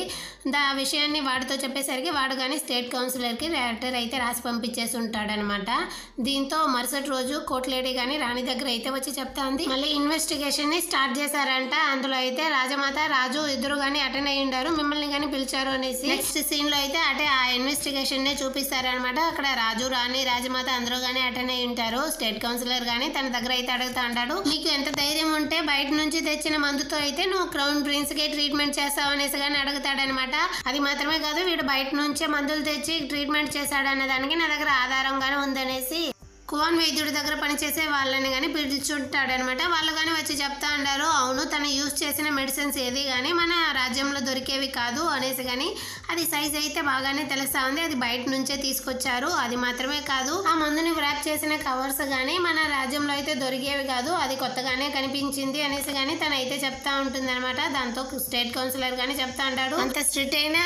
ఆ విషయాన్ని వాడితో చెప్పేసరికి వాడు కానీ స్టేట్ కౌన్సిలర్కి లెటర్ అయితే రాసి పంపించేసి ఉంటాడనమాట. దీంతో మరుసటి రోజు కోర్టు లేడీ కానీ రాణి దగ్గర అయితే వచ్చి చెప్తా ఉంది, మళ్ళీ ఇన్వెస్టిగేషన్ని స్టార్ట్ చేశారంట. అందులో అయితే రాజమాత రాజు ఇద్దరు కానీ అటెండ్ అయ్యి ఉంటారు, మిమ్మల్ని కానీ పిలిచారు అనేసి. నెక్స్ట్ సీన్లో అయితే అటే ఆ ఇన్వెస్టిగేషన్నే చూపిస్తారనమాట. అక్కడ రాజు రాణి రాజమాత అందరూ కానీ అటెండ్ అయ్యి ఉంటారు. స్టేట్ కౌన్సిలర్ కానీ తన దగ్గర అయితే అడుగుతా ఉంటాడు, నీకు ఎంత ధైర్యం ఉంటే బయట నుంచి తెచ్చిన మందుతో అయితే నువ్వు క్రౌన్ ప్రిన్స్కి ట్రీట్మెంట్ చేస్తావు అనేసి కానీ అడుగుతాడనమాట. అది మాత్రమే కాదు, వీడు బయట నుంచే మందులు తెచ్చి ట్రీట్మెంట్ చేశాడనే దానికి నా దగ్గర ఆధారంగానే ఉందనేసి కువాన్ వైద్యుడి దగ్గర పనిచేసే వాళ్ళని కానీ పిలుచుంటాడనమాట. వాళ్ళు కానీ వచ్చి చెప్తా ఉంటారు, అవును తను యూజ్ చేసిన మెడిసిన్స్ ఏది కానీ మన రాజ్యంలో దొరికేవి కాదు అనేసి కానీ, అది సైజ్ అయితే బాగానే తెలుస్తా ఉంది, అది బయట నుంచే తీసుకొచ్చారు, అది మాత్రమే కాదు ఆ మందుని వ్రాప్ చేసిన కవర్స్ కానీ మన రాజ్యంలో అయితే దొరికేవి కాదు, అది కొత్తగానే కనిపించింది అనేసి కానీ తను అయితే చెప్తా ఉంటుంది అనమాట. దాంతో స్టేట్ కౌన్సిలర్ కానీ చెప్తా ఉంటాడు, అంత స్ట్రిక్ట్ అయిన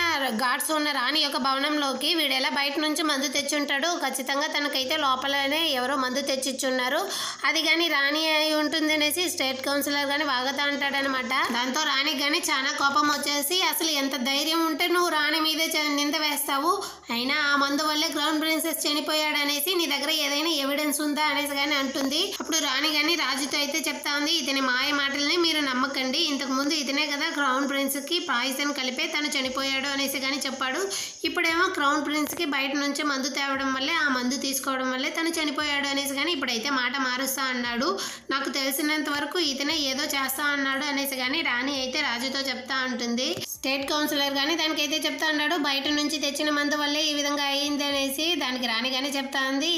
గార్డ్స్ ఉన్న రాణి యొక్క భవనంలోకి వీడెలా బయట నుంచి మందు తెచ్చుంటాడు, ఖచ్చితంగా తనకైతే లోపలనే ఎవరో మందు తెచ్చిచ్చున్నారు, అది కానీ రాణి అయి ఉంటుంది అనేసి స్టేట్ కౌన్సిలర్ కానీ వాగుతా అంటాడనమాట. దాంతో రాణికి కానీ చాలా కోపం వచ్చేసి, అసలు ఎంత ధైర్యం ఉంటే నువ్వు రాణి మీదే నింద వేస్తావు, అయినా ఆ మందు వల్లే క్రౌన్ ప్రిన్సెస్ చనిపోయాడు అనేసి నీ దగ్గర ఏదైనా ఎవిడెన్స్ ఉందా అనేసి కానీ అంటుంది. అప్పుడు రాణి కానీ రాజుతో అయితే చెప్తా ఉంది, ఇతని మాయ మాటల్ని మీరు నమ్మకండి, ఇంతకు ముందు ఇతనే కదా క్రౌన్ ప్రిన్స్ కి పాయిజన్ కలిపే తను చనిపోయాడు అనేసి కానీ చెప్పాడు, ఇప్పుడేమో క్రౌన్ ప్రిన్స్ కి బయట నుంచి మందు తేవడం వల్లే, ఆ మందు తీసుకోవడం వల్లే తను చనిపోయాడు అనేసి కానీ ఇప్పుడైతే మాట మారుస్తా అన్నాడు, నాకు తెలిసినంత వరకు ఇతనే ఏదో చేస్తా అన్నాడు అనేసి కానీ రాణి అయితే రాజుతో చెప్తా ఉంటుంది. స్టేట్ కౌన్సిలర్ కానీ దానికైతే చెప్తా అన్నాడు, బయట నుంచి తెచ్చిన మందు వల్లే ఈ విధంగా అయింది అనేసి. దానికి రాణి కానీ చెప్తా ఉంది,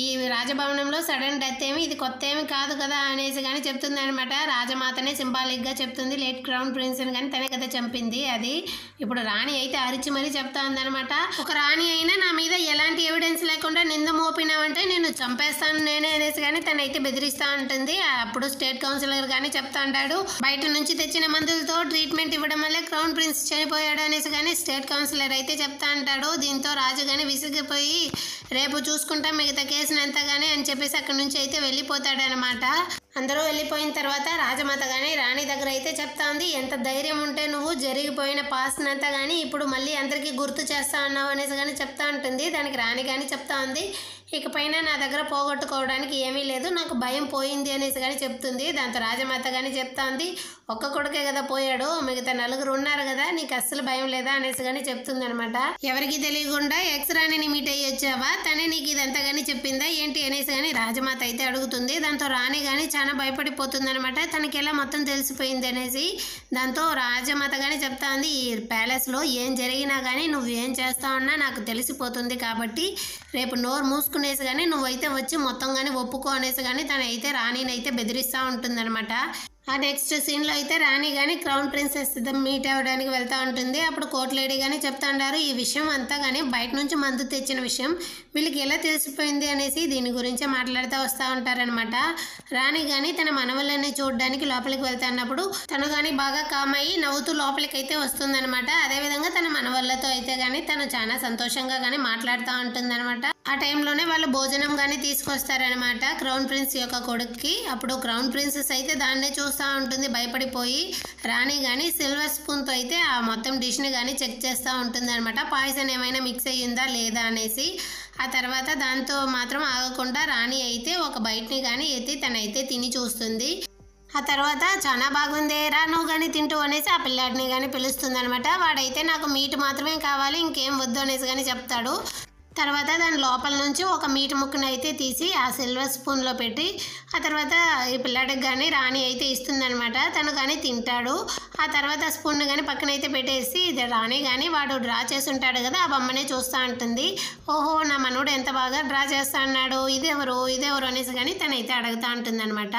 ఈ రాజభవనంలో సడన్ డెత్ ఏమి ఇది కొత్త ఏమి కాదు కదా అనేసి కానీ చెప్తుంది అనమాట. రాజమాతనే సింబాలిక్ గా చెప్తుంది, లేట్ క్రౌన్ ప్రిన్స్ అని కానీ తనే కదా చంపింది అది. ఇప్పుడు రాణి అయితే అరిచి మరీ చెప్తా ఉందనమాట, ఒక రాణి అయినా నా మీద ఎలాంటి ఎవిడెన్స్ లేకుండా తెలియకుండా నింద మోపినావంటే నేను చంపేస్తాను నేనే అనేసి కానీ తనైతే బెదిరిస్తూ ఉంటుంది. అప్పుడు స్టేట్ కౌన్సిలర్ కానీ చెప్తా ఉంటాడు, బయట నుంచి తెచ్చిన మందులతో ట్రీట్మెంట్ ఇవ్వడం వల్లే క్రౌన్ ప్రిన్స్ చనిపోయాడు అనేసి కానీ స్టేట్ కౌన్సిలర్ అయితే చెప్తా అంటాడు. దీంతో రాజు కానీ విసిగిపోయి రేపు చూసుకుంటా మిగతా కేసునంతా కానీ అని చెప్పేసి అక్కడి నుంచి అయితే వెళ్ళిపోతాడు అనమాట. అందరూ వెళ్ళిపోయిన తర్వాత రాజమాత కానీ రాణి దగ్గర అయితే చెప్తా ఉంది, ఎంత ధైర్యం ఉంటే నువ్వు జరిగిపోయిన పాస్నంతా కానీ ఇప్పుడు మళ్ళీ అందరికీ గుర్తు చేస్తా ఉన్నావు అనేసి కానీ చెప్తా ఉంటుంది. దానికి రాణి కానీ చెప్తా ఉంది, ఇకపైన నా దగ్గర పోగొట్టుకోవడానికి ఏమీ లేదు, నాకు భయం పోయింది అనేసి కానీ చెప్తుంది. దాంతో రాజమాత కానీ చెప్తా ఉంది, ఒక్క కొడుకే కదా పోయాడు, మిగతా నలుగురు ఉన్నారు కదా, నీకు అస్సలు భయం లేదా అనేసి కానీ చెప్తుంది అనమాట. ఎవరికి తెలియకుండా ఎక్స్ రాణిని మీట్ అయ్యి వచ్చావా, తనే నీకు ఇదంతా కానీ చెప్పిందా ఏంటి అనేసి కానీ రాజమాత అయితే అడుగుతుంది. దాంతో రాణి కానీ చాలా భయపడిపోతుంది అనమాట, తనకి ఎలా మొత్తం తెలిసిపోయింది అనేసి. దాంతో రాజమాత కానీ చెప్తా ఉంది, ఈ ప్యాలెస్లో ఏం జరిగినా కానీ నువ్వు ఏం చేస్తావన్నా నాకు తెలిసిపోతుంది, కాబట్టి రేపు నోరు మూసుకునేసి కానీ నువ్వైతే వచ్చి మొత్తం కానీ ఒప్పుకో అనేసి కానీ తనైతే రాణిని అయితే బెదిరిస్తూ ఉంటుందన్నమాట. ఆ నెక్స్ట్ సీన్లో అయితే రాణి కానీ క్రౌన్ ప్రిన్సెస్ మీట్ అవ్వడానికి వెళ్తూ ఉంటుంది. అప్పుడు కోర్ట్ లేడీ కానీ చెప్తా ఉంటారు, ఈ విషయం అంతా కానీ బయట నుంచి మందు తెచ్చిన విషయం వీళ్ళకి ఎలా తెలిసిపోయింది అనేసి దీని గురించే మాట్లాడుతూ వస్తూ ఉంటారనమాట. రాణి కానీ తన మనవళ్ళని చూడడానికి లోపలికి వెళ్తున్నప్పుడు తను కానీ బాగా కామ్ అయ్యి నవ్వుతూ లోపలికి అయితే వస్తుందనమాట. అదేవిధంగా తన మనవళ్ళతో అయితే కానీ తను చాలా సంతోషంగా కానీ మాట్లాడుతూ ఉంటుందన్నమాట. ఆ టైంలోనే వాళ్ళు భోజనం కానీ తీసుకొస్తారనమాట క్రౌన్ ప్రిన్స్ యొక్క కొడుక్కి. అప్పుడు క్రౌన్ ప్రిన్సెస్ అయితే దాన్నే చూస్తూ ఉంటుంది భయపడిపోయి. రాణి కానీ సిల్వర్ స్పూన్తో అయితే ఆ మొత్తం డిష్ని కానీ చెక్ చేస్తూ ఉంటుంది అనమాట, పాయిజన్ ఏమైనా మిక్స్ అయ్యిందా లేదా అనేసి. ఆ తర్వాత దాంతో మాత్రం ఆగకుండా రాణి అయితే ఒక బయటని కానీ ఎత్తి తనైతే తిని చూస్తుంది. ఆ తర్వాత చాలా బాగుంది రా నువ్వు కానీ తింటూ అనేసి ఆ పిల్లాడిని కానీ పిలుస్తుంది అనమాట. వాడైతే నాకు మీట్ మాత్రమే కావాలి ఇంకేం వద్దు అనేసి కానీ చెప్తాడు. తర్వాత దాని లోపల నుంచి ఒక మీట్ ముక్కను అయితే తీసి ఆ సిల్వర్ స్పూన్లో పెట్టి ఆ తర్వాత ఈ పిల్లాడికి కానీ రాణి అయితే ఇస్తుందనమాట. తను కానీ తింటాడు. ఆ తర్వాత స్పూన్ కానీ పక్కన అయితే పెట్టేసి ఇది రాణి కానీ వాడు డ్రా చేసి ఉంటాడు కదా ఆ బొమ్మనే చూస్తూ ఉంటుంది. ఓహో నా మనోడు ఎంత బాగా డ్రా చేస్తా అన్నాడు, ఇదెవరు అనేసి కానీ తనైతే అడుగుతూ ఉంటుంది అనమాట.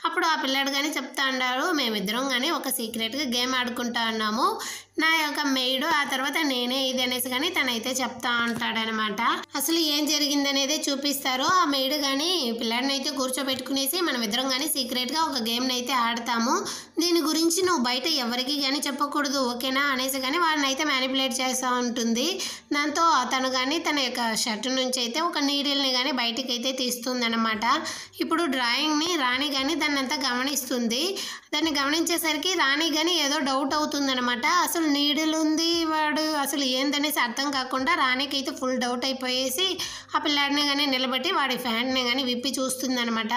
అప్పుడు ఆ పిల్లాడు కానీ చెప్తా అన్నాడు, మేమిద్దరం కానీ ఒక సీక్రెట్గా గేమ్ ఆడుకుంటా ఉన్నాము, నా యొక్క మెయిడ్ ఆ తర్వాత నేనే ఇది అనేసి కానీ తనైతే చెప్తా ఉంటాడనమాట. అసలు ఏం జరిగిందనేది చూపిస్తారు. ఆ మెయిడ్ కానీ పిల్లాడిని అయితే కూర్చోబెట్టుకునేసి మనం ఇద్దరం కానీ సీక్రెట్గా ఒక గేమ్ని అయితే ఆడతాము, దీని గురించి నువ్వు బయట ఎవరికి కానీ చెప్పకూడదు ఓకేనా అనేసి కానీ వాడిని అయితే మ్యానిపులేట్ చేస్తూ ఉంటుంది. దాంతో తను కానీ తన యొక్క షర్ట్ నుంచి అయితే ఒక నీడిల్ని కానీ బయటికి అయితే తీస్తుందన్నమాట. ఇప్పుడు డ్రాయింగ్ని రాణి కానీ దాన్ని అంతా గమనిస్తుంది. దాన్ని గమనించేసరికి రాణి కానీ ఏదో డౌట్ అవుతుందన్నమాట. అసలు నీడిల్ ఉంది వాడు అసలు ఏందనేసి అర్థం కాకుండా రాణికి అయితే ఫుల్ డౌట్ అయిపోయేసి ఆ పిల్లాడిని కానీ నిలబెట్టి వాడి ఫ్యాంట్ని కానీ విప్పి చూస్తుందన్నమాట.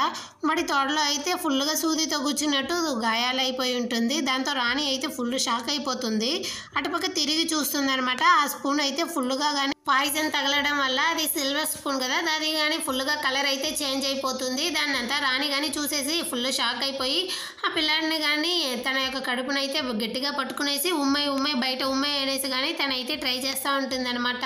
వాడి తోడలో అయితే ఫుల్గా సూదితో కూర్చున్నట్టు గాయాలైపోయి ఉంటుంది. దాంతో రాణి అయితే ఫుల్ షాక్ అయిపోతుంది. అటుపక్క తిరిగి చూస్తుంది అనమాట. ఆ స్పూన్ అయితే ఫుల్గా కానీ పాయిజన్ తగలడం వల్ల అది సిల్వర్ స్పూన్ కదా దాని కానీ ఫుల్గా కలర్ అయితే చేంజ్ అయిపోతుంది. దాన్ని అంతా రాణి కానీ చూసేసి ఫుల్ షాక్ అయిపోయి ఆ పిల్లాడిని కానీ తన యొక్క కడుపునైతే గట్టిగా పట్టుకునేసి ఉమ్మాయి బయట ఉమ్మాయి అనేసి కానీ తనైతే ట్రై చేస్తూ ఉంటుంది అనమాట.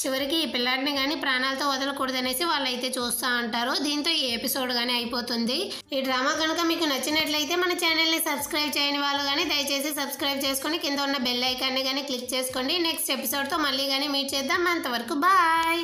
చివరికి ఈ పిల్లాడిని కానీ ప్రాణాలతో వదలకూడదనేసి వాళ్ళు అయితే చూస్తూ ఉంటారు. దీంతో ఈ ఎపిసోడ్ కానీ అయిపోతుంది. ఈ డ్రామా కనుక మీకు నచ్చినట్లయితే మన ఛానల్ని సబ్స్క్రైబ్ చేయని వాళ్ళు కానీ దయచేసి సబ్స్క్రైబ్ చేసుకొని కింద ఉన్న బెల్ ఐకాన్ని కానీ క్లిక్ చేసుకోండి. నెక్స్ట్ ఎపిసోడ్తో మళ్ళీ కానీ మీట్ చేద్దాం. అంతవరకు బాయ్.